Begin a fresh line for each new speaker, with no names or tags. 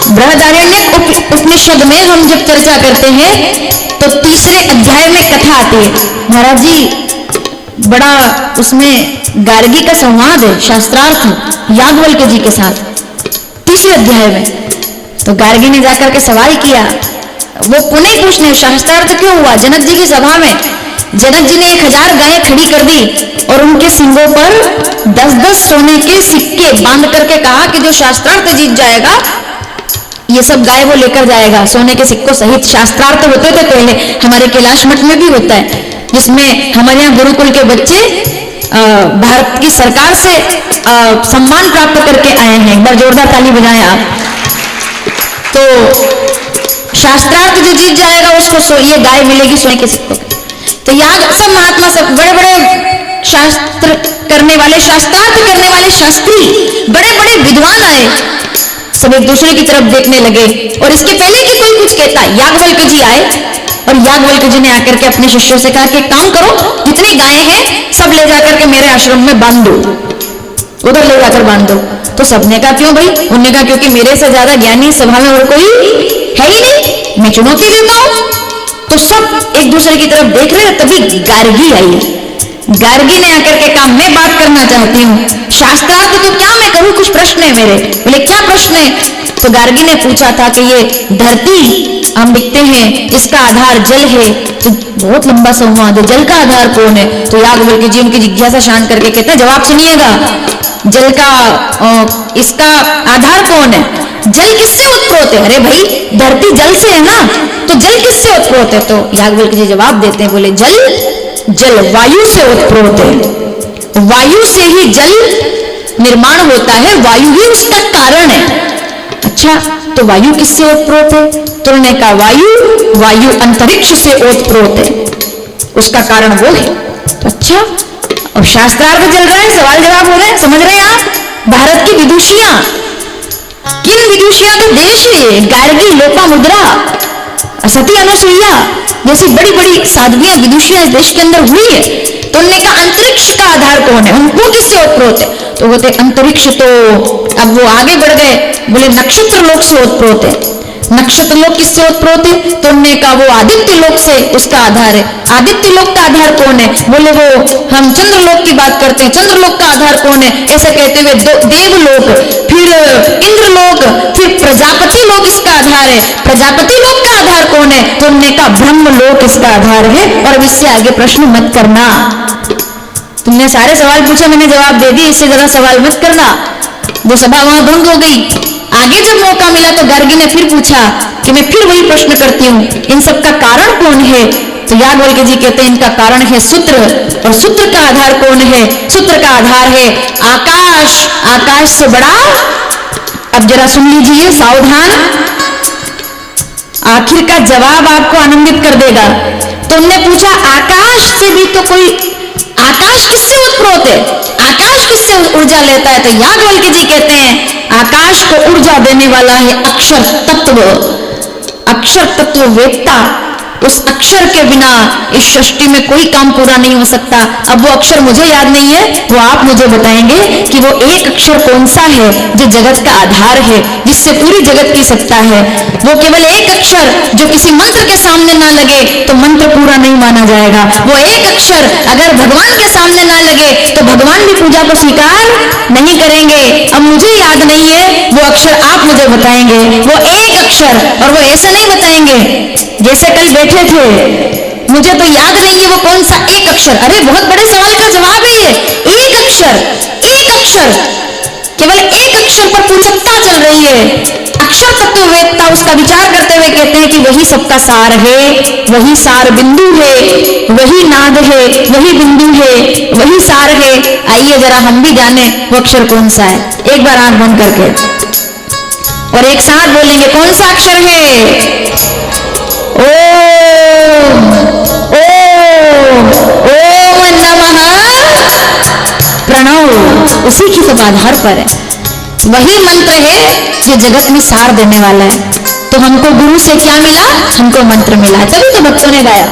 बृहदारण्यक उपनिषद में हम जब चर्चा करते हैं तो तीसरे अध्याय में कथा आती है। महाराज जी बड़ा उसमें गार्गी का संवाद है, शास्त्रार्थ याज्ञवल्क्य जी के साथ तीसरे अध्याय में। तो गार्गी ने जाकर के सवाल किया, वो पुनः पूछने शास्त्रार्थ क्यों हुआ। जनक जी की सभा में जनक जी ने 1000 गायें खड़ी कर दी और उनके सिंगों पर 10-10 सोने के सिक्के बांध करके कहा कि जो शास्त्रार्थ जीत जाएगा ये सब गाय वो लेकर जाएगा, सोने के सिक्कों सहित। शास्त्रार्थ होते थे पहले, हमारे कैलाश मठ में भी होता है, जिसमें हमारे यहाँ गुरुकुल के बच्चे भारत की सरकार से सम्मान प्राप्त करके आए हैं। एक बार जोरदार ताली बजाएं आप। तो शास्त्रार्थ जो जीत जाएगा उसको ये गाय मिलेगी सोने के सिक्कों। तो याद सब महात्मा, सब बड़े बड़े शास्त्र करने वाले, शास्त्रार्थ करने वाले शास्त्री, बड़े बड़े विद्वान आए, सब एक दूसरे की तरफ देखने लगे। और इसके पहले कि कोई कुछ कहता, याज्ञवल्क्य जी आए और याज्ञवल्क्य जी ने आकर के अपने शिष्यों से कहा कि काम करो, जितनी गायें हैं सब ले जाकर के मेरे आश्रम में बांध दो, उधर ले जाकर बांध दो। तो सबने कहा क्यों भाई? उन्होंने कहा क्योंकि मेरे से ज्यादा ज्ञानी सभा में और कोई है ही नहीं, मैं चुनौती देता हूं। तो सब एक दूसरे की तरफ देख रहे, तभी गार्गी आई। गार्गी ने आकर के कहा मैं बात करना चाहती हूँ, शास्त्रार्थ तो क्या मैं करूं, कुछ प्रश्न है मेरे। बोले क्या प्रश्न है? तो गार्गी ने पूछा था कि ये धरती हम लिखते हैं इसका आधार जल है, तो बहुत लंबा संवाद है, जल का आधार कौन है? तो याज्ञवल्क्य जी उनकी जिज्ञासा शांत करके कहते हैं जवाब सुनिएगा, जल का इसका आधार कौन है? जल किससे उत्प्रोत है? अरे भाई धरती जल से है ना, तो जल किससे उत्प्रोत है? तो याज्ञवल्क्य जी जवाब देते हैं, बोले जल वायु से उत्प्रोत है, वायु से ही जल निर्माण होता है, वायु ही उसका कारण है। अच्छा तो वायु किससे ओतप्रोत है? तो उन्होंने कहा वायु अंतरिक्ष से ओतप्रोत है, उसका कारण वो है। तो अच्छा अब शास्त्रार्थ चल रहा है, सवाल जवाब हो रहे हैं, समझ रहे हैं आप? भारत की विदुषियां, किन विदुषियां के देश है? गार्गी, लोपामुद्रा, सती अनुसुईया जैसी बड़ी बड़ी साध्वियां विदुषियां इस देश के अंदर हुई है। तो उन्होंने कहा अंतरिक्ष का आधार कौन है, उनको किससे ओतप्रोत है? तो बोलते अंतरिक्ष, तो अब वो आगे बढ़ गए, बोले नक्षत्र लोक से ओतप्रोत है। नक्षत्र लोक किससे ओतप्रोत है? तो उन्होंने कहा वो आदित्य लोक से उसका आधार है। आदित्य लोक का आधार कौन है? बोले वो हम चंद्रलोक की बात करते हैं, चंद्रलोक का आधार कौन है? ऐसा कहते हुए देवलोक, फिर इंद्रलोक, फिर प्रजापति लोक इसका आधार है। प्रजापति लोक का आधार कौन है? तो उन्होंने कहा ब्रह्मलोक इसका आधार है। और अब इससे आगे प्रश्न मत करना, तुमने सारे सवाल पूछे, मैंने जवाब दे दिए, इससे ज्यादा सवाल मत करना। वो सभा वहां भंग हो गई। आगे जब मौका मिला तो गार्गी ने फिर पूछा कि मैं फिर वही प्रश्न करती हूँ, इन सब का कारण कौन है? तो याज्ञवल्क्य जी कहते हैं इनका कारण है सूत्र, और सूत्र का आधार कौन है? सूत्र का आधार है आकाश, आकाश से बड़ा। अब जरा सुन लीजिए सावधान, आखिर का जवाब आपको आनंदित कर देगा। तो उनने पूछा आकाश से भी तो कोई, आकाश किससे उत्प्रोत है? आकाश किससे ऊर्जा लेता है? तो याज्ञवल्क्य जी कहते हैं आकाश को ऊर्जा देने वाला है अक्षर तत्व, अक्षर तत्व वेत्ता। उस अक्षर के बिना इस सृष्टि में कोई काम पूरा नहीं हो सकता। अब वो अक्षर मुझे याद नहीं है, वो आप मुझे बताएंगे कि वो एक अक्षर कौन सा है जो जगत का आधार है, जिससे पूरी जगत की सत्ता है। वो केवल एक अक्षर जो किसी मंत्र के सामने ना लगे तो मंत्र पूरा नहीं माना जाएगा। वो एक अक्षर अगर भगवान के सामने ना लगे तो भगवान भी पूजा को स्वीकार नहीं करेंगे। अब मुझे याद नहीं है, वो अक्षर आप मुझे बताएंगे, वो एक अक्षर। और वो ऐसा नहीं बताएंगे जैसे कल बैठे थे, मुझे तो याद नहीं है वो कौन सा एक अक्षर। अरे बहुत बड़े सवाल का जवाब है ये, एक अक्षर, एक अक्षर, केवल एक अक्षर पर पूछता चल रही है। अक्षर तत्व वेत्ता उसका विचार करते हुए कहते हैं कि वही सबका सार है, वही सार बिंदु है, वही नाद है, वही बिंदु है, वही सार है। आइए जरा हम भी जाने वो अक्षर कौन सा है। एक बार आंख बंद करके और एक साथ बोलेंगे कौन सा अक्षर है? ओम, ओम, ओम नमः प्रणव, उसी की सब आधार पर है। वही मंत्र है जो जगत में सार देने वाला है। तो हमको गुरु से क्या मिला? हमको मंत्र मिला, तभी तो भक्तों ने गाया।